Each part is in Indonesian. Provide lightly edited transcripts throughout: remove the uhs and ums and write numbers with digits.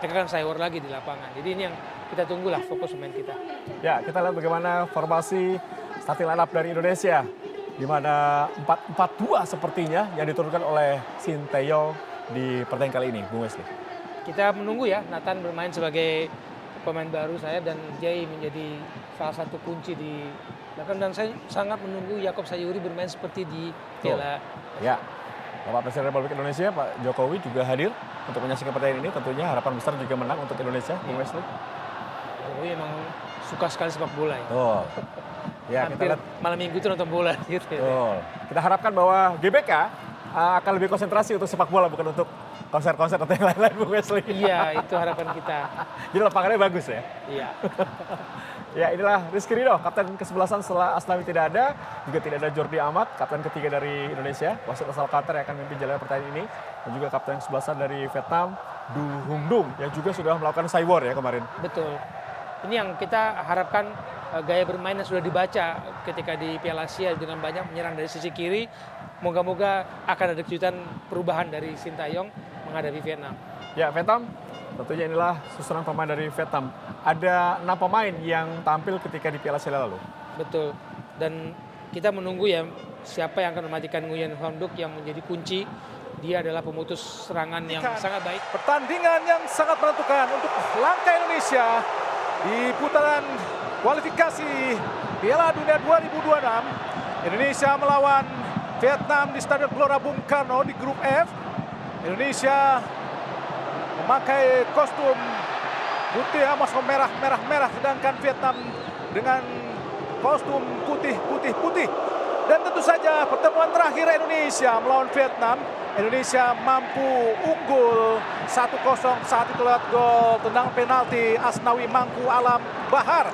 mereka kan cyber lagi di lapangan. Jadi ini yang kita tunggulah fokus pemain kita. Ya, kita lihat bagaimana formasi starting line up dari Indonesia. Di mana 4-4-2 sepertinya yang diturunkan oleh Sinteyong di pertandingan kali ini, Bung Wesley. Kita menunggu ya, Nathan bermain sebagai pemain baru saya dan Jay menjadi salah satu kunci di belakang. Dan saya sangat menunggu Yaakob Sayuri bermain seperti di Piala. Ya, Bapak Presiden Republik Indonesia, Pak Jokowi juga hadir untuk menyaksikan pertandingan ini. Tentunya harapan besar juga menang untuk Indonesia, Bung Wesley. Jokowi emang suka sekali sepak bola ya. Betul. Ya, Hampir kita lihat. malam minggu itu nonton bola gitu ya. Betul. Kita harapkan bahwa GBK akan lebih konsentrasi untuk sepak bola, bukan untuk konser-konser atau yang lain-lain, Bung Wesley. Iya, itu harapan kita. Jadi lapangannya bagus ya. Iya. Ya, inilah Rizky Ridho, kapten ke-11 setelah Asnawi tidak ada. Juga tidak ada Jordi Amat, kapten ketiga dari Indonesia. Wasit asal Qatar yang akan memimpin jalannya pertandingan ini. Dan juga kapten ke-11 dari Vietnam, Du Hung Dung, yang juga sudah melakukan cyber ya kemarin. Betul. Ini yang kita harapkan, gaya bermain yang sudah dibaca ketika di Piala Asia dengan banyak menyerang dari sisi kiri. Moga-moga akan ada kejutan perubahan dari Sinteyong menghadapi Vietnam. Ya, Vietnam, tentunya inilah susunan pemain dari Vietnam. Ada 6 pemain yang tampil ketika di Piala Asia lalu. Betul. Dan kita menunggu ya siapa yang akan mematikan Nguyen Huang Duc yang menjadi kunci. Dia adalah pemutus serangan yang sangat baik. Pertandingan yang sangat menentukan untuk langkah Indonesia di putaran kualifikasi Piala Dunia 2026. Indonesia melawan Vietnam di Stadion Gelora Bung Karno di grup F. Indonesia memakai kostum putih emas merah, sedangkan Vietnam dengan kostum putih. Dan tentu saja pertemuan terakhir Indonesia melawan Vietnam, Indonesia mampu unggul 1-0 saat itu lewat gol tendangan penalti Asnawi Mangku Alam Bahar.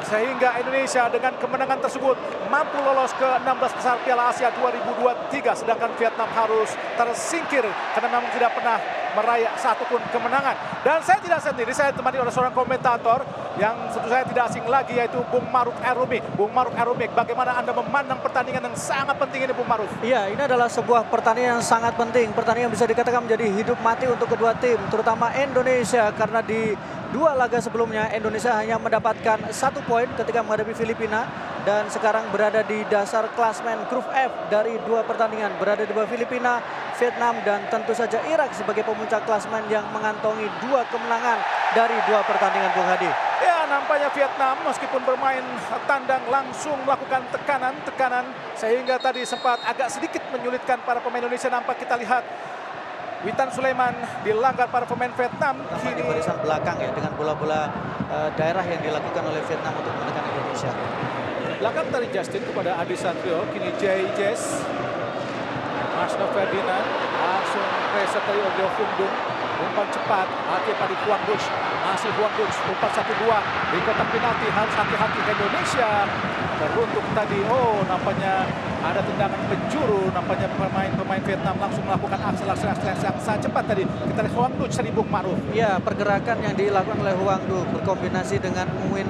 Sehingga Indonesia dengan kemenangan tersebut mampu lolos ke 16 besar Piala Asia 2023. Sedangkan Vietnam harus tersingkir karena memang tidak pernah meraih satupun kemenangan. Dan saya tidak sendiri, saya ditemani oleh seorang komentator yang tentu saya tidak asing lagi, yaitu Bung Maruf Erumi. Bung Maruf Erumi, bagaimana Anda memandang pertandingan yang sangat penting ini, Bung Maruf? Iya, ini adalah sebuah pertandingan yang sangat penting. Pertandingan yang bisa dikatakan menjadi hidup mati untuk kedua tim, terutama Indonesia, karena di dua laga sebelumnya Indonesia hanya mendapatkan 1 poin ketika menghadapi Filipina dan sekarang berada di dasar klasmen grup F dari 2 pertandingan, berada di bawah Filipina, Vietnam dan tentu saja Irak sebagai pemuncak klasmen yang mengantongi 2 kemenangan dari 2 pertandingan, Bung Hadi. Ya, nampaknya Vietnam meskipun bermain tandang langsung melakukan tekanan sehingga tadi sempat agak sedikit menyulitkan para pemain Indonesia. Nampak kita lihat Witan Sulaiman dilanggar para pemain Vietnam. Kini di barisan belakang ya dengan bola-bola daerah yang dilakukan oleh Vietnam untuk menekan Indonesia. Belakang dari Justin kepada Adi Satrio, kini Jess. Masno Ferdinand langsung reset dari Ojo Hungdung. Umpan cepat, hati pada Huang Duc. Masih Huang Duc, umpan 1-2 di kotak penalti. Harus hati-hati Indonesia. Teruntuk tadi, nampaknya ada tendangan penjuru. Nampaknya pemain Vietnam langsung melakukan aksi yang sangat cepat tadi. Kita lihat Huang Duc tadi, Bung Maruf. Ya, pergerakan yang dilakukan oleh Huang Duc berkombinasi dengan Nguyen,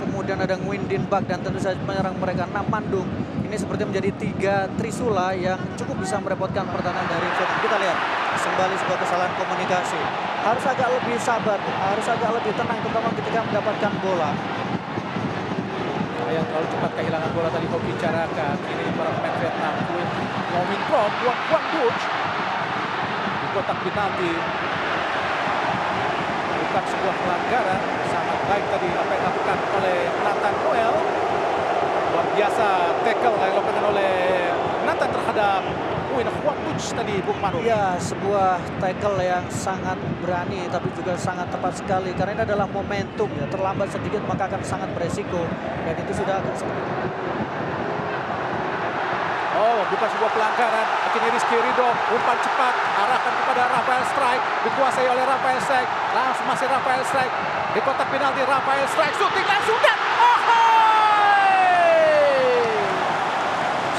kemudian ada Nguyen Din Bak dan tentu saja penyerang mereka Nam Mandung. Ini seperti menjadi 3 trisula yang cukup bisa merepotkan pertahanan dari Vietnam. Kita lihat kembali sebuah kesalahan komunikasi. Harus agak lebih sabar, harus agak lebih tenang terutama ketika mendapatkan bola. Yang terlalu cepat kehilangan bola tadi Hoki Caraka. Kini para pemain Vietnam mau mintrop Huang Duc di kotak penalti. Bukan sebuah pelanggaran, sangat baik tadi apa yang dilakukan oleh Nathan Noel. Luar biasa tackle yang dilakukan oleh Nathan terhadap Huang Duc tadi, Bung Maruf. Ya, sebuah tackle yang sangat berani tapi juga sangat tepat sekali karena ini adalah momentum ya. Terlambat sedikit maka akan sangat beresiko dan itu sudah akan bukan sebuah pelanggaran. Akhirnya Rizky Ridho, umpan cepat, arahkan kepada Rafael Strike, dikuasai oleh Rafael Strike. Langsung masih Rafael Strike di kotak penalti. Rafael Strike shooting langsung dan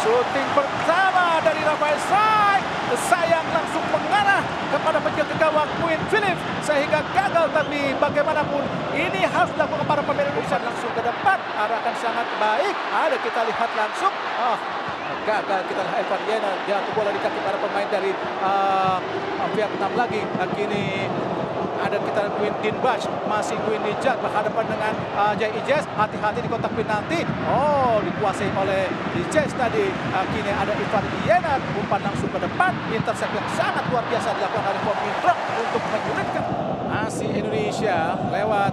shooting pertama dari Rafael Strike. Sayang langsung mengarah kepada penjaga gawang Nguyen Philip sehingga gagal, tapi bagaimanapun ini harus dilakukan para pemain Indonesia. Langsung ke depan, arahkan sangat baik. Ada kita lihat langsung. Gagal kita lihat Evan Yena, jatuh bola di kaki para pemain dari Vietnam lagi. Kini ada kita Quintin Bash, masih Queen Nijat berhadapan dengan Jay Ijaz. Hati-hati di kotak penalti. Oh, dikuasai oleh Ijaz tadi. Kini ada Ivar Yenar, umpan langsung ke depan. Intercept yang sangat luar biasa dilakukan oleh Bob Mintrong untuk menyulitkan. Masih Indonesia lewat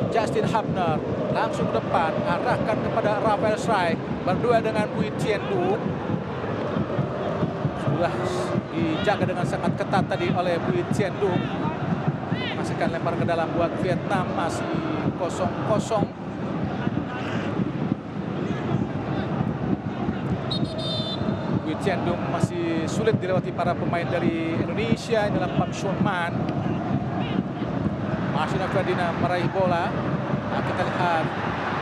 Justin Hubner, langsung ke depan, arahkan kepada Rafael Strike, berdua dengan Bui Tiendu. Sudah dijaga dengan sangat ketat tadi oleh Bui Tiendu. Menghasilkan lempar ke dalam buat Vietnam, masih 0-0. Bui Tiendu masih sulit dilewati para pemain dari Indonesia. Ini adalah Pham Xuan Man. Marcelino Ferdinand meraih bola. Nah, kita lihat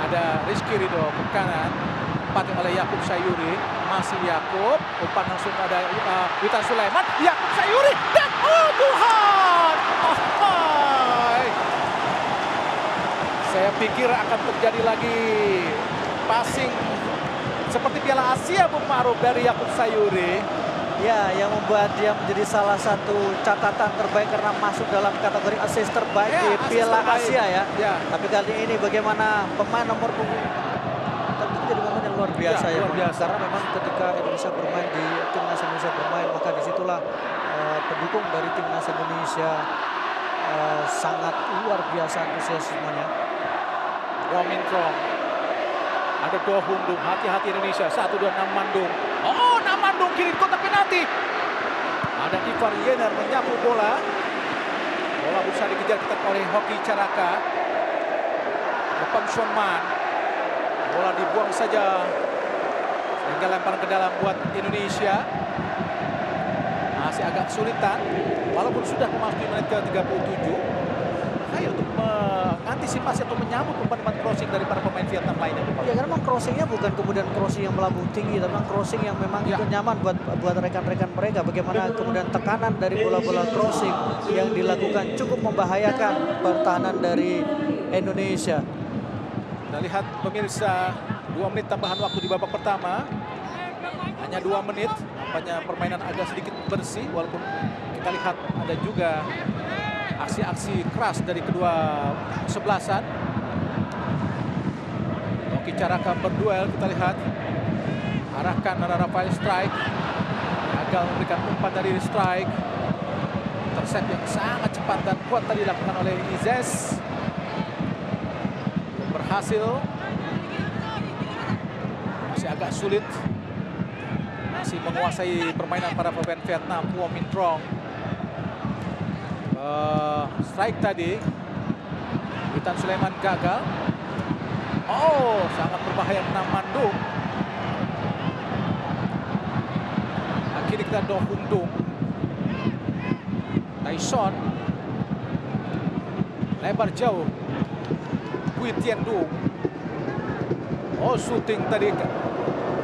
ada Rizky Ridho ke kanan, dipakai oleh Yakub Sayuri. Masih Yakub, umpan langsung ada Witan Sulaiman. Yakub Sayuri dan oh Tuhan! Saya pikir akan terjadi lagi passing seperti Piala Asia Bung Ma'ruf dari Yakub Sayuri. Ya, yang membuat dia menjadi salah satu catatan terbaik karena masuk dalam kategori assist terbaik di Piala Asia ya. Tapi kali ini bagaimana pemain nomor punggung tentu menjadi momen yang luar biasa ya. Luar biasa. Karena memang ketika Indonesia bermain di timnas Indonesia bermain, maka disitulah pendukung dari timnas Indonesia sangat luar biasa antusiasmenya. Wong Mintrong, ada Do Hundung, hati-hati Indonesia, 1-2 Namandung. Oh, Namandung kiri kotak penalti. Ada Ivar Yenar menyapu bola. Bola berusaha dikejar oleh Hoki Caraka. Pham Xuan Man. Bola dibuang saja. Sehingga lempar ke dalam buat Indonesia. Masih agak kesulitan. Walaupun sudah memasuki menit ke-37. Ayo untuk mengantisipasi atau menyambut umpan-umpan crossing dari para pemain Vietnam lainnya. Ya karena memang crossingnya bukan kemudian crossing yang melambung tinggi, tapi memang crossing yang memang itu nyaman buat rekan-rekan mereka. Bagaimana kemudian tekanan dari bola-bola crossing yang dilakukan cukup membahayakan pertahanan dari Indonesia. Kita lihat pemirsa, 2 menit tambahan waktu di babak pertama. Hanya 2 menit, nampaknya permainan agak sedikit bersih. Walaupun kita lihat ada juga aksi-aksi keras dari kedua sebelasan. Hoki Caraka berduel, kita lihat. Arahkan Rafael Strike. Gagal memberikan umpan dari Strike. Intercept yang sangat cepat dan kuat tadi dilakukan oleh Izes. Berhasil. Masih agak sulit. Masih menguasai permainan para pemain Vietnam. Wong Mintrong. Strike tadi. Witan Sulaiman gagal. Oh, sangat berbahaya Namandung. Akhirnya kita Do Hundung. Tyson. Lebar jauh. Bui Tiendu. Oh, shooting tadi.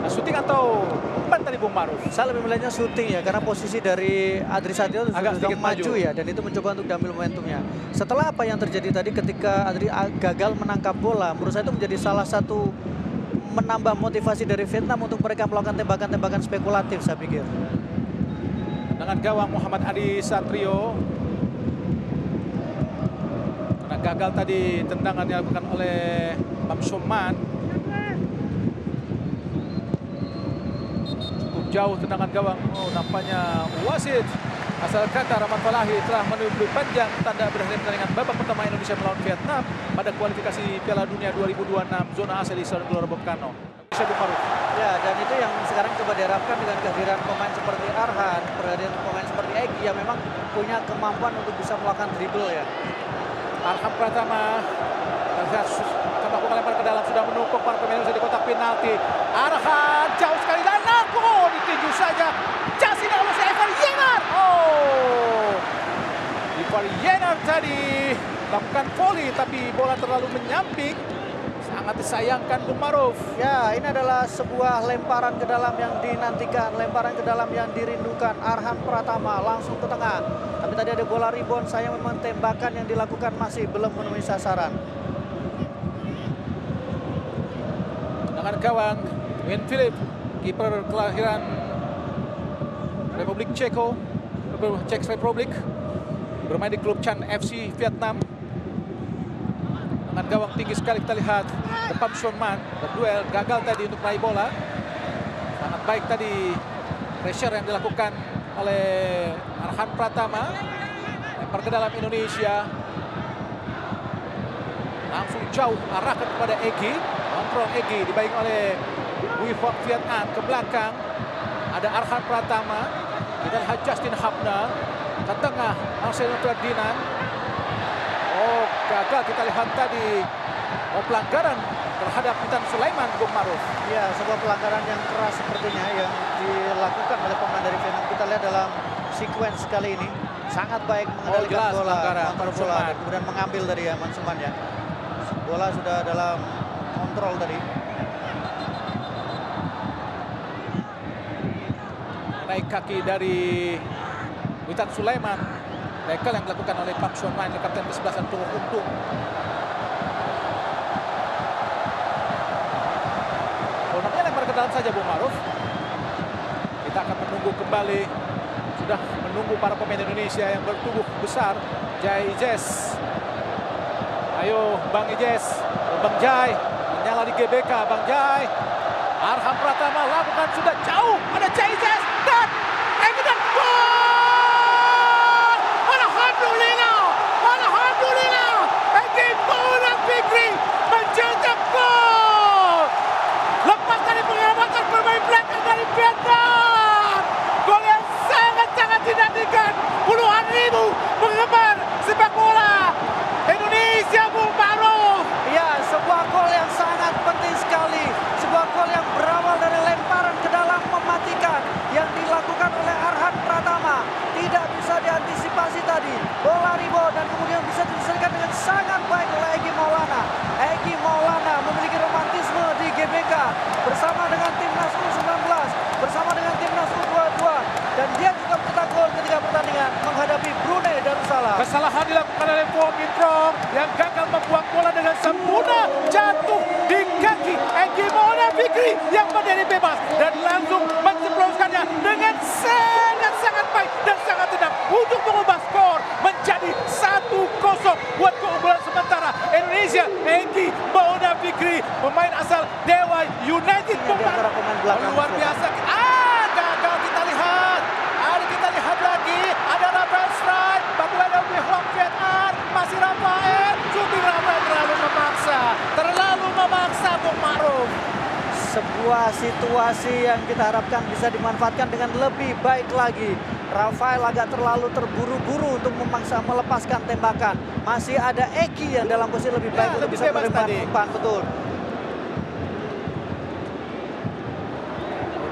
Shooting atau umpan tadi Bung Ma'ruf? Saya lebih melihatnya syuting ya, karena posisi dari Adri Satrio agak sedikit maju ya, dan itu mencoba untuk diambil momentumnya. Setelah apa yang terjadi tadi ketika Adri gagal menangkap bola, menurut saya itu menjadi salah satu menambah motivasi dari Vietnam untuk mereka melakukan tembakan-tembakan spekulatif, saya pikir. Dengan gawang Muhammad Adri Satrio. Karena gagal tadi tendangan yang dilakukan oleh Pham Xuan Man. Jauh tendangan gawang. Oh, nampaknya wasit asal Qatar Rahmat Falahi telah menunjuk panjang tanda berakhir pertandingan babak pertama Indonesia melawan Vietnam pada kualifikasi Piala Dunia 2026 zona Asia di Stadion Gelora Bung Karno. Ya, dan itu yang sekarang coba diharapkan dengan kehadiran pemain seperti Arhan, kehadiran pemain seperti Egy yang memang punya kemampuan untuk bisa melakukan dribble ya. Arham Pratama melakukan lempar ke dalam, sudah menumpuk para pemain di kotak penalti. Arhan jauh sekali dan oh, ditinju saja. Jasin oleh Ivar Yenar. Oh, Ivar Yenar tadi lakukan volley tapi bola terlalu menyamping. Sangat disayangkan Bung Ma'ruf. Ya, ini adalah sebuah lemparan ke dalam yang dinantikan, lemparan ke dalam yang dirindukan. Arhan Pratama langsung ke tengah. Tapi tadi ada bola rebound, saya memang tembakan yang dilakukan masih belum memenuhi sasaran. Dengan gawang Wayne Philip, kiper kelahiran Republik Czech Republik. bermain di klub Chan FC Vietnam. Dengan gawang tinggi sekali kita lihat Pham Xuan Man berduel, gagal tadi untuk meraih bola. Sangat baik tadi pressure yang dilakukan oleh Arhan Pratama. Lempar ke dalam Indonesia. Langsung jauh arahkan kepada Egy. Kontrol Egy dibaik oleh Huy Hoc Viet An ke belakang. Ada Arhan Pratama. Kita lihat Justin Hapner ke tengah. Marcelo Ferdinand. Oh, gagal kita lihat tadi. Oh, pelanggaran terhadap Witan Sulaiman, Bung Maruf. Ya, sebuah pelanggaran yang keras sepertinya yang dilakukan oleh pemain dari Vietnam. Kita lihat dalam sequence kali ini sangat baik mengendalikan jelas bola, pelanggaran, mengontrol bola, Mansuman. dan kemudian mengambil dari Mansuman ya. Bola sudah dalam kontrol tadi. Naik kaki dari Witan Sulaiman. Tackle yang dilakukan oleh Pham Xuan Man, kapten ke-11 Tung Untung. Namanya lempar ke dalam saja, Bung Maruf. Kita akan menunggu kembali. Sudah menunggu para pemain Indonesia yang bertubuh besar. Jai Ijes. Ayo Bang Ijes, Bang Jai. Menyala di GBK, Bang Jai. Arhan Pratama lakukan sudah jauh. Ada Jai Ijes dan Egedan gol! Alhamdulillah! Alhamdulillah! Egy Maulana Fikri mencetak gol! Lepas dari penyelamatan bermain belakang dari Vietnam. Gol yang sangat-sangat dinantikan. Puluhan ribu penggemar sepak bola Indonesia, Bung Maruf. Ya, sebuah gol yang sangat penting sekali. Sebuah gol yang berawal dari lemparan ke dalam mematikan yang dilakukan oleh Arhan Pratama. Tidak bisa diantisipasi tadi. Bola rebound dan kemudian bisa diselesaikan dengan sangat baik oleh Egy Maulana. Egy Maulana memiliki romantisme di GBK bersama dengan timnas U19, bersama dengan timnas U22, dan dia juga mencetak gol ketika pertandingan menghadapi Brunei Darussalam. Kesalahan dilakukan oleh Vo Min Trong yang gagal membuang bola dengan sempurna, jatuh di kaki Egy Maulana Fikri yang berdiri bebas dan langsung menceploskannya dengan sangat baik dan sangat tenang untuk mengubah skor menjadi 1-0 buat keunggulan sementara Indonesia. Egy Maulana Fikri, pemain asal Dewa United. Di antara pemain belakang. Luar biasa. Gagal kita lihat. Kita lihat lagi. Ada Rafael Strike. Batu ada Huy Hoc Viet An. Masih Rafael. Shooting Rafael terlalu memaksa, Bung Maruf. Sebuah situasi yang kita harapkan bisa dimanfaatkan dengan lebih baik lagi. Rafael agak terlalu terburu-buru untuk memaksa melepaskan tembakan. Masih ada Egy yang dalam posisi lebih baik untuk lebih bisa bebas menerima tadi. umpan, betul.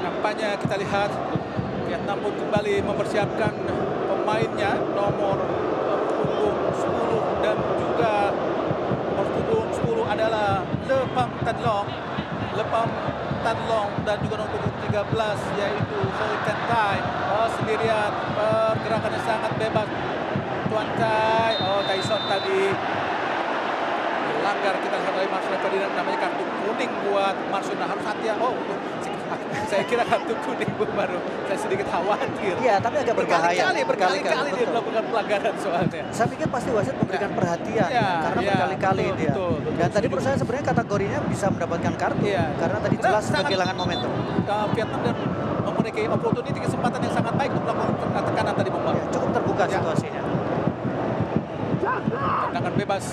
Nampaknya kita lihat Vietnam pun kembali mempersiapkan pemainnya nomor punggung 10 dan juga nomor punggung 10 adalah Le Pham Tan Long. Le Pham Tan Long dan juga nomor punggung 13 yaitu Ho Tan Tai. Oh, sendirian, pergerakannya sangat bebas. Tuan Tai, Tyson tadi melanggar, kita lihat oleh Marcelo Ferdinand, namanya kartu kuning buat Marcelo. Harus hati-hati. Saya kira kartu kuning baru. Saya sedikit khawatir. Iya, tapi agak berbahaya. Berkali-kali dia betul. melakukan pelanggaran soalnya. Saya pikir pasti wasit memberikan perhatian Ya, karena ya, berkali-kali betul, dia. betul. Dan tadi menurut saya sebenarnya kategorinya bisa mendapatkan kartu Iya. karena tadi Karena jelas sudah sangat- kehilangan momentum. Vietnam dan memiliki opportunity, kesempatan yang sangat baik untuk melakukan tekanan tadi, Bung Maruf. Ya, cukup terbuka Ya. situasinya. Tendangan bebas.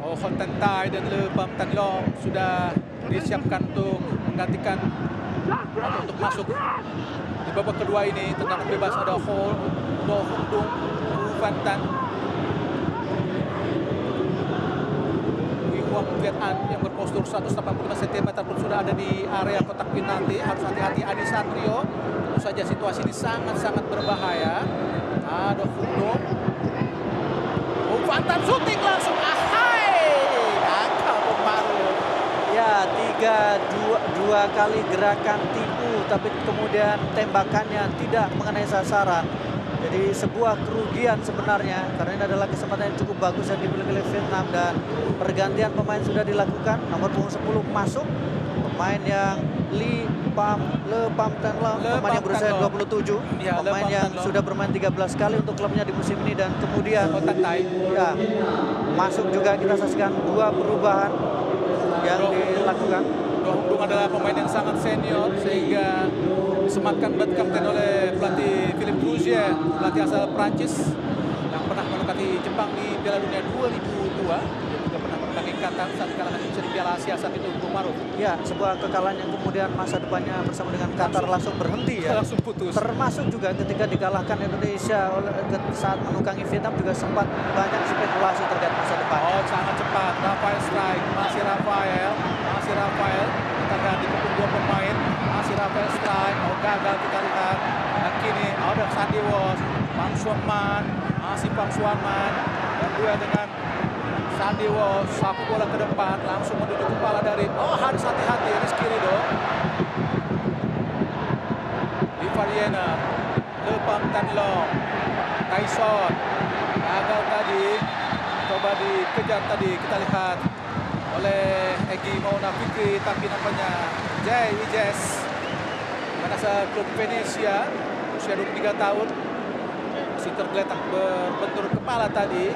Ho Tan Tai dan Le Pham Tan Long sudah disiapkan untuk menggantikan atau untuk masuk di babak kedua ini. Tendangan bebas ada Ho Do Hung Dung, Wu Van Tan, Huy Hoc Viet An yang berpostur 185 cm pun sudah ada di area kotak penalti. Harus hati-hati Adi Satrio. Tentu saja situasi ini sangat-sangat berbahaya. Ada Hung Dung. Wu Van Tan shooting langsung. Angka Bung Maruf. Ya, dua kali gerakan tipu, tapi kemudian tembakannya tidak mengenai sasaran. Jadi sebuah kerugian sebenarnya, karena ini adalah kesempatan yang cukup bagus yang dimiliki oleh Vietnam dan pergantian pemain sudah dilakukan. Nomor punggung 10 masuk, pemain yang Le Pham Thanh Long, pemain yang berusia 27, Ya, Le pemain Pham yang Thanh Long. sudah bermain 13 kali untuk klubnya di musim ini, dan kemudian Tantai. ya masuk juga kita saksikan 2 perubahan yang dilakukan. Roh Hung Dung adalah pemain yang sangat senior sehingga disematkan buat kapten oleh pelatih Philippe Rougier, pelatih asal Prancis yang pernah menempati Jepang di Piala Dunia 2002. Dia juga pernah mendatangi Qatar saat kalahkan Indonesia di Piala Asia saat itu Bung Maruf. Ya, sebuah kekalahan yang kemudian masa depannya bersama dengan Qatar langsung berhenti ya. Langsung putus. Termasuk juga ketika dikalahkan Indonesia saat menukangi Vietnam juga sempat banyak spekulasi terkait masa depan. Oh, sangat cepat. Rafael strike, masih Rafael. Kita lihat dikepung 2 pemain, masih Rafael strike. Oh, gagal kita lihat. Dan kini ada Sandy Walsh, Pham Xuan Man, masih Pham Xuan Man. Dan duel dengan Sandy Walsh, sapu bola ke depan, langsung menduduki kepala dari, harus hati-hati Rizky Ridho. Ivar Yener, Le Pham Thanh Long, Tyson, gagal tadi, coba dikejar tadi, kita lihat oleh Egy Maulana Fikri, tapi nampaknya Jay Ijes, asal klub Venesia, usia 23 tahun, masih tergeletak berbentur kepala tadi.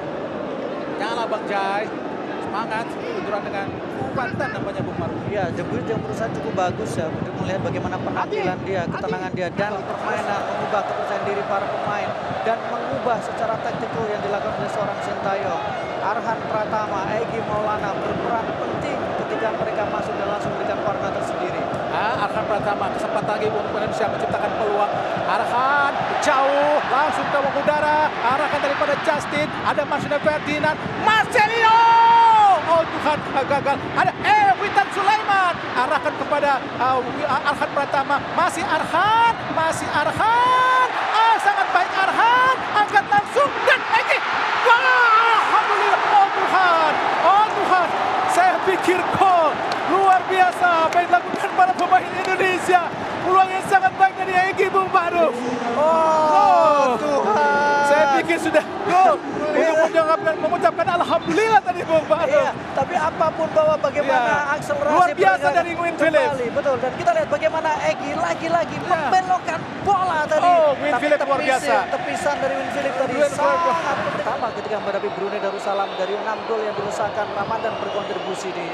Nyala Bang Jai, semangat, benturan dengan Kuantan nampaknya Bung Maruf. Ya, debut yang berusaha cukup bagus ya untuk melihat bagaimana penampilan dia, ketenangan dia, dan permainan, mengubah kepercayaan diri para pemain dan mengubah secara taktikal yang dilakukan oleh seorang Sintayong. Arhan Pratama, Egy Maulana berperan penting ketika mereka masuk dan langsung memberikan warna tersendiri. Arhan Pratama kesempatan lagi untuk Indonesia menciptakan peluang. Arhan jauh langsung ke bawah udara, arahkan daripada Justin, ada Marcelino Ferdinand, Marcelino, oh Tuhan, gagal. Ada Witan Sulaiman, arahkan kepada Arhan Pratama, masih Arhan, sangat baik Arhan, angkat langsung dan Egy. Alhamdulillah, oh Tuhan, saya pikir gol luar biasa apa yang dilakukan para pemain Indonesia. Peluang yang sangat baik dari Egy, Bung Maruf. Oh Tuhan. Saya pikir sudah gol. Untuk mengucapkan alhamdulillah tadi, Bung Maruf. Iya, tapi apapun bahwa bagaimana akselerasi luar biasa mereka dari Wayne Phillips. kembali, betul. Dan kita lihat bagaimana Egy lagi-lagi membelokkan bola tadi. Oh, Wayne Tapi Phillips luar biasa. Tepisan dari Wayne Phillips tadi sangat pertama ketika menghadapi Brunei Darussalam. Dari 6 gol yang dilesakan, Ramadan berkontribusi di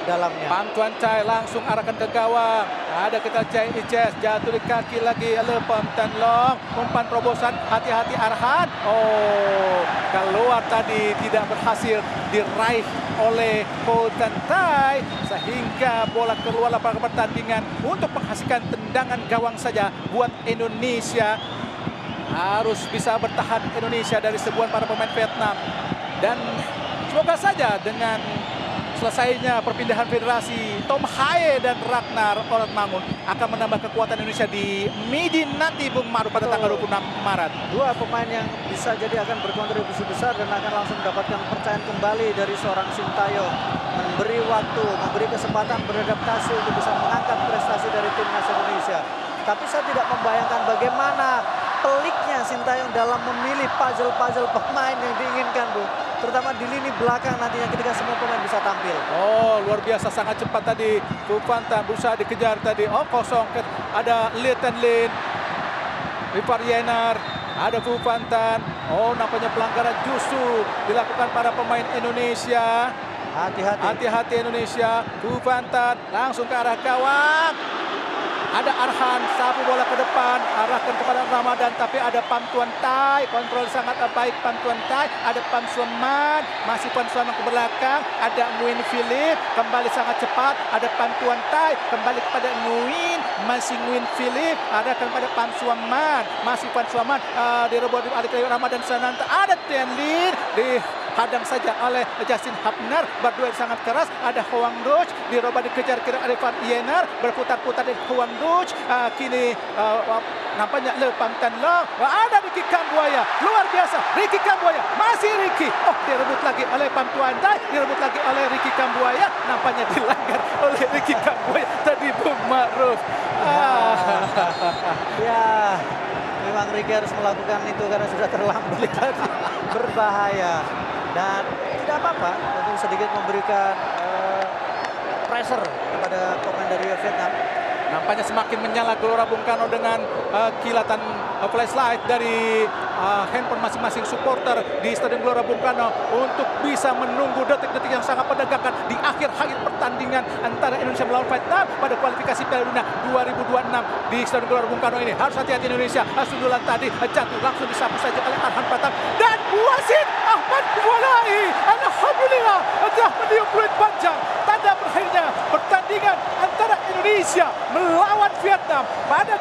dalamnya. Pham Tuan Chai langsung arahkan ke gawang. Ada kita Jay Ijes, jatuh di kaki lagi. Le Pham Thanh Long, umpan terobosan, hati-hati Arhan. Oh, keluar tadi, tidak berhasil diraih oleh Pham Tuan Chai sehingga bola keluar lapangan pertandingan untuk menghasilkan tendangan gawang saja buat Indonesia. Harus bisa bertahan Indonesia dari serbuan para pemain Vietnam. Dan semoga saja dengan selesainya perpindahan federasi, Tom Haye dan Ragnar Oratmangun akan menambah kekuatan Indonesia di Midin nanti, Bung Maruf, pada tanggal 26 Maret. 2 pemain yang bisa jadi akan berkontribusi besar dan akan langsung mendapatkan kepercayaan kembali dari seorang Sintayong. Memberi waktu, memberi kesempatan beradaptasi untuk bisa mengangkat prestasi dari timnas Indonesia. Tapi saya tidak membayangkan bagaimana peliknya Sintayong dalam memilih puzzle-puzzle pemain yang diinginkan, Bu. Terutama di lini belakang nantinya ketika semua pemain bisa tampil. Oh, luar biasa, sangat cepat tadi. Kupantan berusaha dikejar tadi. Oh, kosong. Ada Leighton Lin, Ivar Yener, ada Kupantan. Oh, nampaknya pelanggaran justru dilakukan para pemain Indonesia. Hati-hati Indonesia. Kupantan langsung ke arah gawang. Ada Arhan, sapu bola ke depan, arahkan kepada Ramadan, tapi ada Pham Tuan Chai, kontrol sangat baik Pham Tuan Chai, ada Pham Xuan Man, masih Pham Xuan Man ke belakang, ada Nguyen Philip, kembali sangat cepat, ada Pham Tuan Chai, kembali kepada Nguyen, masih Nguyen Philip, arahkan kepada Pham Xuan Man, masih Pham Xuan Man, direbut oleh Ramadan Sananta, ada Tian Lin, dihadang saja oleh Justin Hapner, berduel sangat keras, ada Hoang Duch, dirubah dikejar kira oleh Ivar Yener, berputar-putar di Hoang Duch, kini nampaknya Le Pham Thanh Long, ada Ricky Kambuaya, luar biasa, Ricky Kambuaya, masih Ricky, oh direbut lagi oleh Pham Tuan Chai, direbut lagi oleh Ricky Kambuaya, nampaknya dilanggar oleh Ricky Kambuaya tadi, Bung Maruf. Ya, memang Ricky harus melakukan itu karena sudah terlambat tadi, berbahaya. Dan tidak apa-apa untuk sedikit memberikan pressure kepada pemain dari Vietnam. Nampaknya semakin menyala Gelora Bung Karno dengan kilatan flashlight dari handphone masing-masing supporter di Stadion Gelora Bung Karno untuk bisa menunggu detik-detik yang sangat menegangkan di akhir pertandingan antara Indonesia melawan Vietnam pada kualifikasi Piala Dunia 2026 di Stadion Gelora Bung Karno ini. Harus hati-hati Indonesia. Sundulan tadi jatuh langsung disapu saja oleh Arhan Pratap dan wasit Ahmad Kuwalai. Alhamdulillah telah meniup peluit panjang tanda berakhirnya pertandingan antara Indonesia melawan Vietnam pada